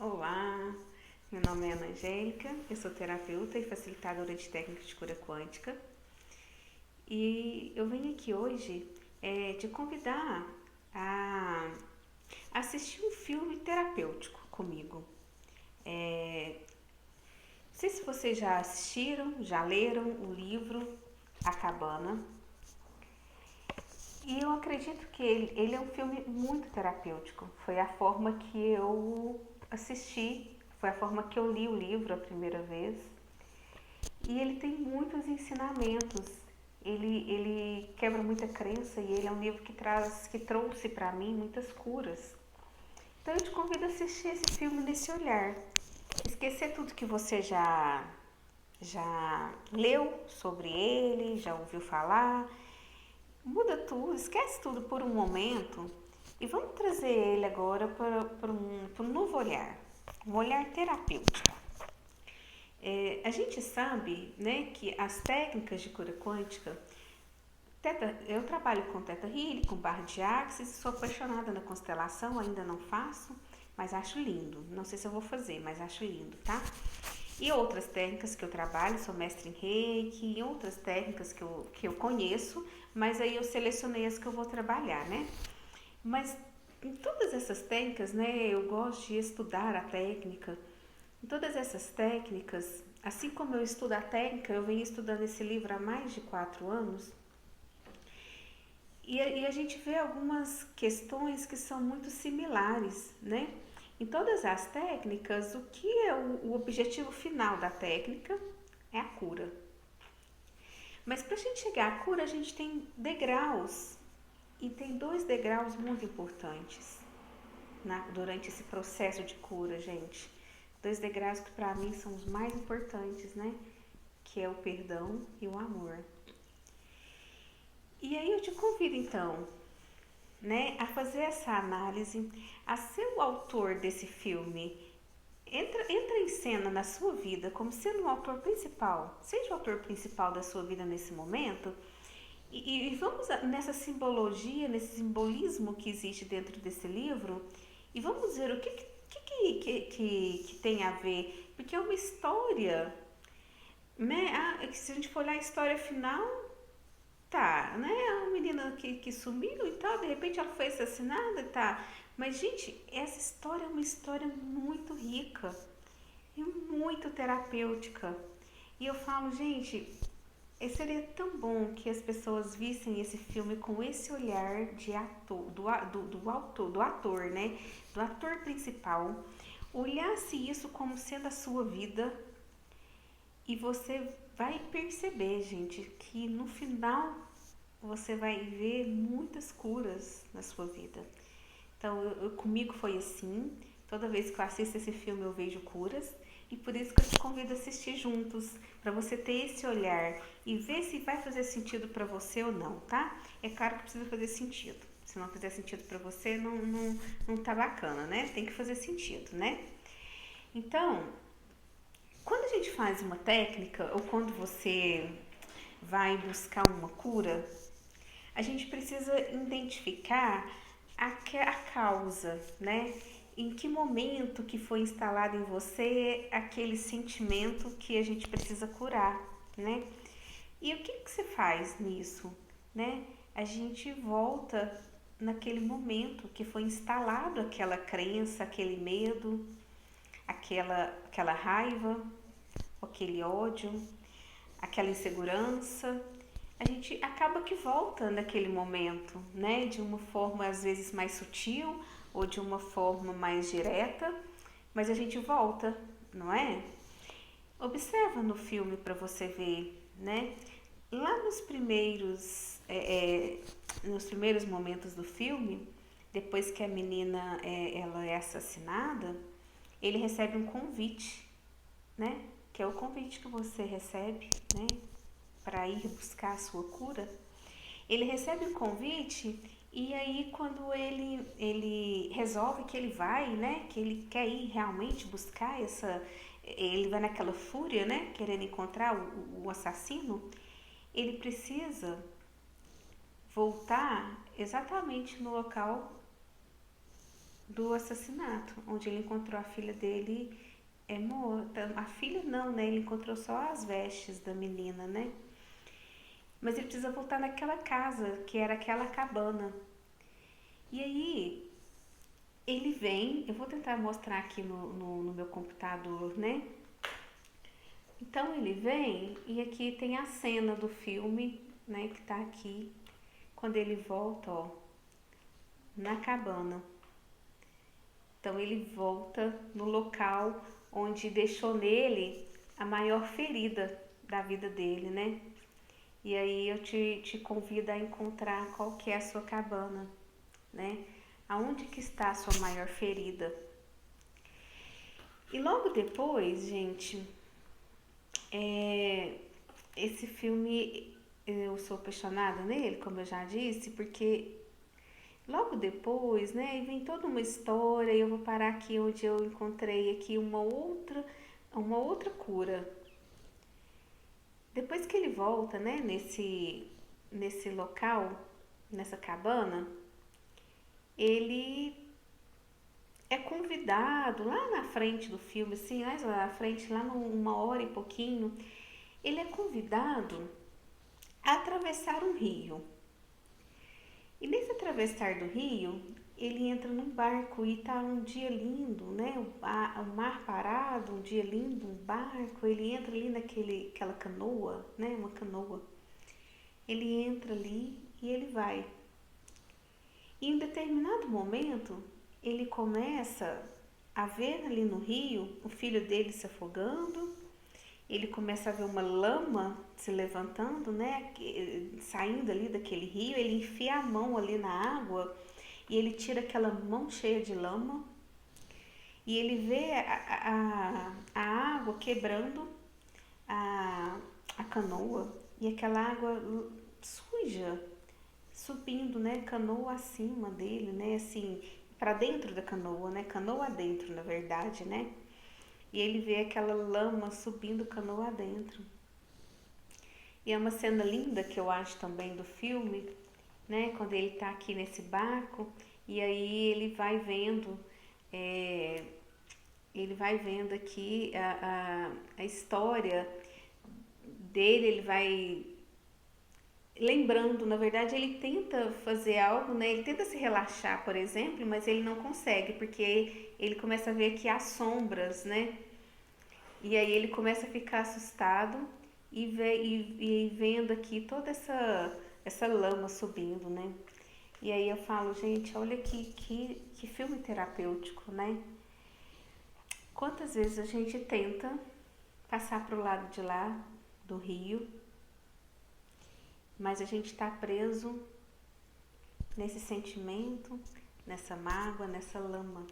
Olá, meu nome é Ana Angélica, eu sou terapeuta e facilitadora de técnicas de cura quântica e eu venho aqui hoje te convidar a assistir um filme terapêutico comigo. Não sei se vocês já assistiram, já leram o livro A Cabana, e eu acredito que ele é um filme muito terapêutico. Foi a forma que eu assisti, foi a forma que eu li o livro a primeira vez. E ele tem muitos ensinamentos. Ele quebra muita crença e ele é um livro que trouxe para mim muitas curas. Então eu te convido a assistir esse filme nesse olhar. Esquecer tudo que você já leu sobre ele, já ouviu falar. Muda tudo, esquece tudo por um momento e vamos trazer ele agora para um novo olhar, um olhar terapêutico. A gente sabe, né, que as técnicas de cura quântica, eu trabalho com Theta Healing, com barra de Axis, sou apaixonada na constelação, ainda não faço, mas acho lindo. Não sei se eu vou fazer, mas acho lindo, tá? E outras técnicas que eu trabalho, sou mestre em Reiki, e outras técnicas que eu conheço, mas aí eu selecionei as que eu vou trabalhar, né? Mas em todas essas técnicas, né, eu gosto de estudar a técnica. Em todas essas técnicas, assim como eu estudo a técnica, eu venho estudando esse livro há mais de 4 anos, e a gente vê algumas questões que são muito similares, né? Em todas as técnicas, o que é o objetivo final da técnica é a cura. Mas para a gente chegar à cura, a gente tem degraus, e tem 2 degraus muito importantes durante esse processo de cura, gente. 2 degraus que para mim são os mais importantes, né? Que é o perdão e o amor. E aí eu te convido então, né, a fazer essa análise, a ser o autor desse filme. Entra em cena na sua vida como sendo o autor principal. Seja o autor principal da sua vida nesse momento. E vamos nessa simbologia, nesse simbolismo que existe dentro desse livro, e vamos ver o que tem a ver. Porque é uma história, né? Se a gente for olhar a história final, tá, né? A menina que sumiu e tal, de repente ela foi assassinada, tá. Mas, gente, essa história é uma história muito rica e muito terapêutica. E eu falo, gente, seria tão bom que as pessoas vissem esse filme com esse olhar de ator, do ator, né? Do ator principal. Olhasse isso como sendo a sua vida e você vai perceber, gente, que no final você vai ver muitas curas na sua vida. Então, comigo foi assim. Toda vez que eu assisto esse filme, eu vejo curas. E por isso que eu te convido a assistir juntos, para você ter esse olhar e ver se vai fazer sentido para você ou não, tá? É claro que precisa fazer sentido. Se não fizer sentido para você, não tá bacana, né? Tem que fazer sentido, né? Então, quando a gente faz uma técnica ou quando você vai buscar uma cura, a gente precisa identificar a causa, né? Em que momento que foi instalado em você aquele sentimento que a gente precisa curar, né? E o que você faz nisso, né? A gente volta naquele momento que foi instalado aquela crença, aquele medo, aquela raiva, aquele ódio, aquela insegurança. A gente acaba que volta naquele momento, né? De uma forma às vezes mais sutil ou de uma forma mais direta, mas a gente volta, não é? Observa no filme para você ver, né? Lá nos primeiros momentos do filme, depois que a menina ela é assassinada, ele recebe um convite, né? Que é o convite que você recebe, né? Para ir buscar a sua cura. Ele recebe um convite e aí quando ele resolve que ele vai, né? Que ele quer ir realmente buscar ele vai naquela fúria, né? Querendo encontrar o assassino. Ele precisa voltar exatamente no local do assassinato, onde ele encontrou a filha dele morta. A filha não, né? Ele encontrou só as vestes da menina, né? Mas ele precisa voltar naquela casa, que era aquela cabana. E aí, ele vem, eu vou tentar mostrar aqui no meu computador, né? Então ele vem e aqui tem a cena do filme, né? Que tá aqui, quando ele volta, ó, na cabana. Então ele volta no local onde deixou nele a maior ferida da vida dele, né? E aí eu te convido a encontrar qual que é a sua cabana, né? Aonde que está a sua maior ferida? E logo depois, gente, esse filme eu sou apaixonada nele, como eu já disse, porque logo depois, né, vem toda uma história e eu vou parar aqui onde eu encontrei aqui uma outra cura. Depois que ele volta, né, nesse local, nessa cabana, ele é convidado lá na frente do filme, assim, mais lá na frente, lá numa hora e pouquinho, ele é convidado a atravessar um rio. E nesse atravessar do rio, ele entra num barco e tá um dia lindo, né? O mar parado, um dia lindo, um barco. Ele entra ali aquela canoa, né? Uma canoa. Ele entra ali e ele vai. E em determinado momento, ele começa a ver ali no rio o filho dele se afogando. Ele começa a ver uma lama se levantando, né? Saindo ali daquele rio. Ele enfia a mão ali na água e ele tira aquela mão cheia de lama e ele vê a água quebrando a, a canoa e aquela água suja subindo, né? Canoa acima dele, né? Assim, para dentro da canoa, né? Canoa dentro, na verdade, né? E ele vê aquela lama subindo canoa dentro. E é uma cena linda que eu acho também do filme, né? Quando ele tá aqui nesse barco e aí é, ele vai vendo aqui a história dele, ele vai lembrando, na verdade ele tenta fazer algo, né? Ele tenta se relaxar, por exemplo, mas ele não consegue, porque ele começa a ver aqui as sombras, né? E aí ele começa a ficar assustado e vendo aqui toda essa lama subindo, né? E aí eu falo, gente, olha que filme terapêutico, né? Quantas vezes a gente tenta passar pro lado de lá do rio, mas a gente está preso nesse sentimento, nessa mágoa, nessa lama.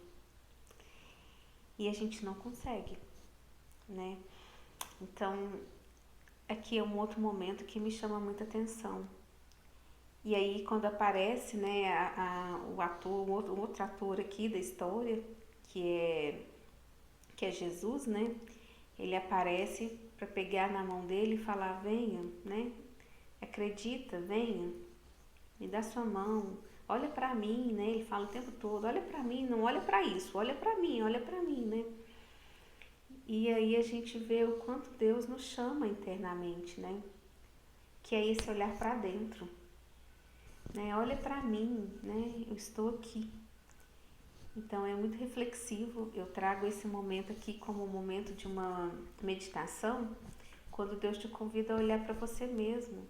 E a gente não consegue, né? Então, aqui é um outro momento que me chama muita atenção. E aí, quando aparece, né, o ator, o outro ator aqui da história, que é Jesus, né? Ele aparece para pegar na mão dele e falar: venha, né? Acredita, venha, me dá sua mão, olha para mim, né? Ele fala o tempo todo: olha para mim, não olha para isso, olha para mim, né? E aí a gente vê o quanto Deus nos chama internamente, né? Que é esse olhar para dentro, né? Olha para mim, né? Eu estou aqui. Então é muito reflexivo. Eu trago esse momento aqui como um momento de uma meditação, quando Deus te convida a olhar para você mesmo.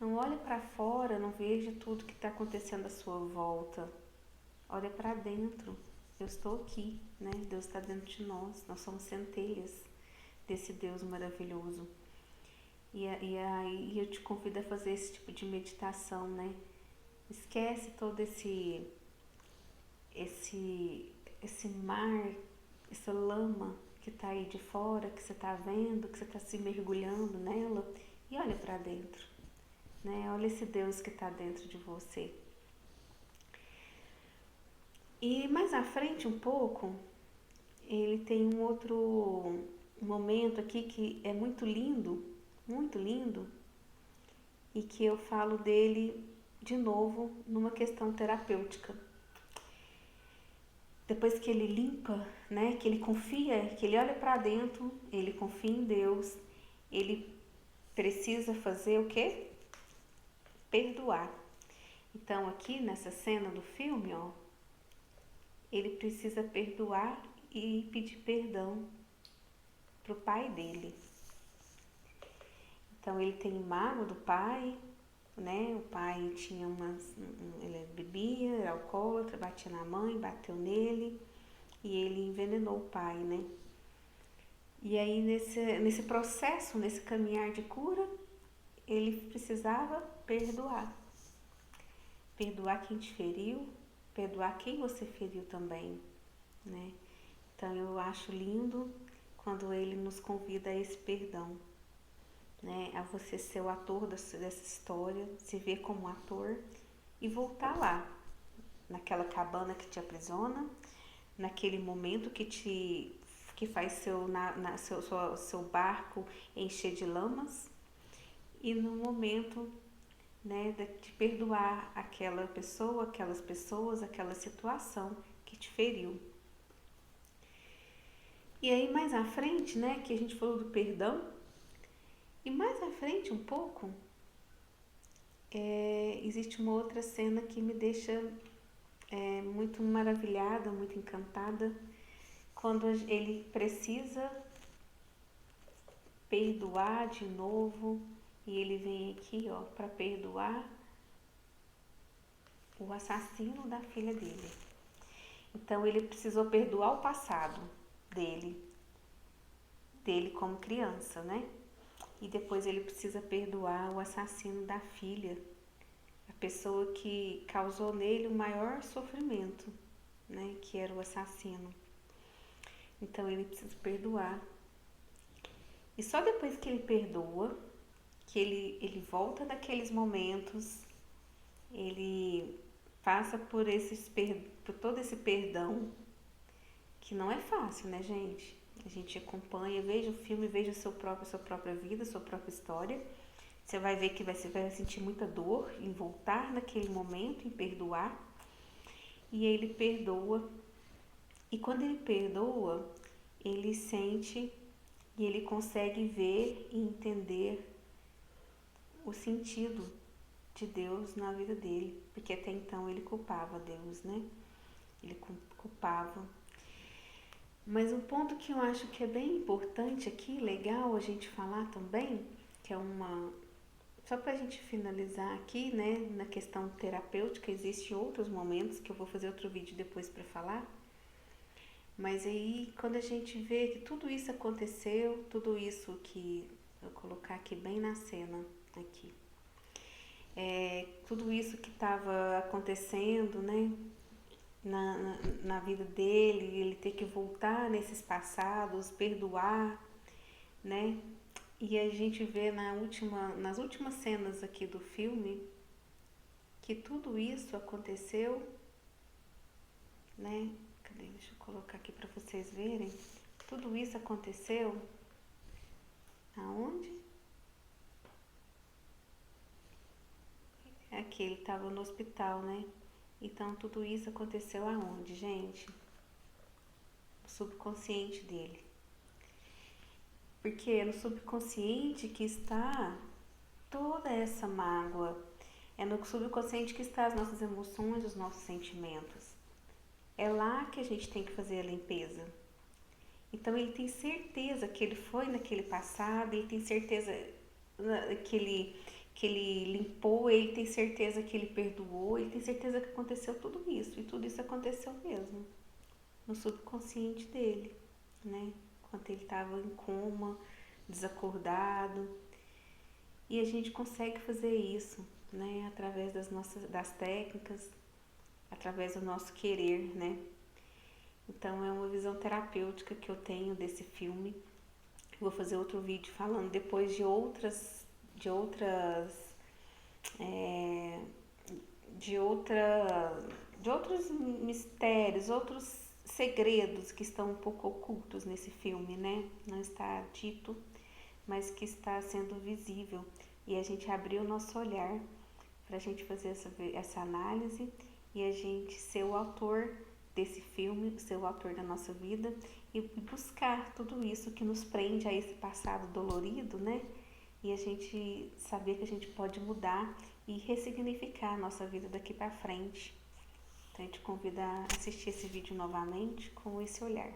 Não olhe para fora, não veja tudo que está acontecendo à sua volta. Olha para dentro. Eu estou aqui, né? Deus está dentro de nós. Nós somos centelhas desse Deus maravilhoso. E aí eu te convido a fazer esse tipo de meditação, né? Esquece todo esse mar, essa lama que está aí de fora, que você está vendo, que você está se mergulhando nela, e olha para dentro, né? Olha esse Deus que está dentro de você. E mais à frente um pouco, ele tem um outro momento aqui que é muito lindo, e que eu falo dele de novo numa questão terapêutica. depois que ele limpa, né, que ele confia, que ele olha para dentro, ele confia em Deus, ele precisa fazer o quê? Perdoar. Então aqui nessa cena do filme, ó, ele precisa perdoar e pedir perdão pro pai dele. Então ele tem mágoa do pai, né? O pai tinha ele bebia, era alcoólatra, batia na mãe, bateu nele e ele envenenou o pai, né? E aí nesse processo, nesse caminhar de cura, ele precisava perdoar. Perdoar quem te feriu, perdoar quem você feriu também, né? Então eu acho lindo quando ele nos convida a esse perdão, né? A você ser o ator dessa história, se ver como ator e voltar lá, naquela cabana que te aprisiona, naquele momento que faz seu barco encher de lamas e no momento, né, de perdoar aquela pessoa, aquelas pessoas, aquela situação que te feriu. E aí mais à frente, né, que a gente falou do perdão, e mais à frente um pouco, existe uma outra cena que me deixa muito maravilhada, muito encantada, quando ele precisa perdoar de novo, e ele vem aqui, ó, para perdoar o assassino da filha dele. Então ele precisou perdoar o passado dele como criança, né? E depois ele precisa perdoar o assassino da filha, a pessoa que causou nele o maior sofrimento, né? Que era o assassino. Então ele precisa perdoar. E só depois que ele perdoa, que ele volta daqueles momentos, ele passa por todo esse perdão, que não é fácil, né, gente? A gente acompanha, veja o filme, veja a sua própria vida, a sua própria história. Você vai ver que você vai sentir muita dor em voltar naquele momento, em perdoar. E ele perdoa. E quando ele perdoa, ele sente e ele consegue ver e entender o sentido de Deus na vida dele, porque até então ele culpava Deus, né? Ele culpava. Mas um ponto que eu acho que é bem importante aqui, legal a gente falar também, que é só pra gente finalizar aqui, né, na questão terapêutica, existem outros momentos que eu vou fazer outro vídeo depois pra falar, mas aí quando a gente vê que tudo isso aconteceu, tudo isso que eu vou colocar aqui bem na cena, aqui, tudo isso que estava acontecendo, né, na vida dele, ele ter que voltar nesses passados, perdoar, né? E a gente vê nas últimas cenas aqui do filme que tudo isso aconteceu, né? Cadê? Deixa eu colocar aqui para vocês verem. Tudo isso aconteceu aonde? Aqui ele estava no hospital, né? Então tudo isso aconteceu aonde, gente? No subconsciente dele. Porque é no subconsciente que está toda essa mágoa. É no subconsciente que estão as nossas emoções, os nossos sentimentos. É lá que a gente tem que fazer a limpeza. Então ele tem certeza que ele foi naquele passado, ele tem certeza que ele limpou, ele tem certeza que ele perdoou, ele tem certeza que aconteceu tudo isso. E tudo isso aconteceu mesmo no subconsciente dele, né? Enquanto ele estava em coma, desacordado. E a gente consegue fazer isso, né? Através das técnicas, através do nosso querer, né? Então é uma visão terapêutica que eu tenho desse filme. Vou fazer outro vídeo falando depois de outros mistérios, outros segredos que estão um pouco ocultos nesse filme, né? Não está dito, mas que está sendo visível. E a gente abrir o nosso olhar para a gente fazer essa análise e a gente ser o autor desse filme ser o autor da nossa vida e buscar tudo isso que nos prende a esse passado dolorido, né? E a gente saber que a gente pode mudar e ressignificar a nossa vida daqui para frente. Então, a gente convida a assistir esse vídeo novamente com esse olhar.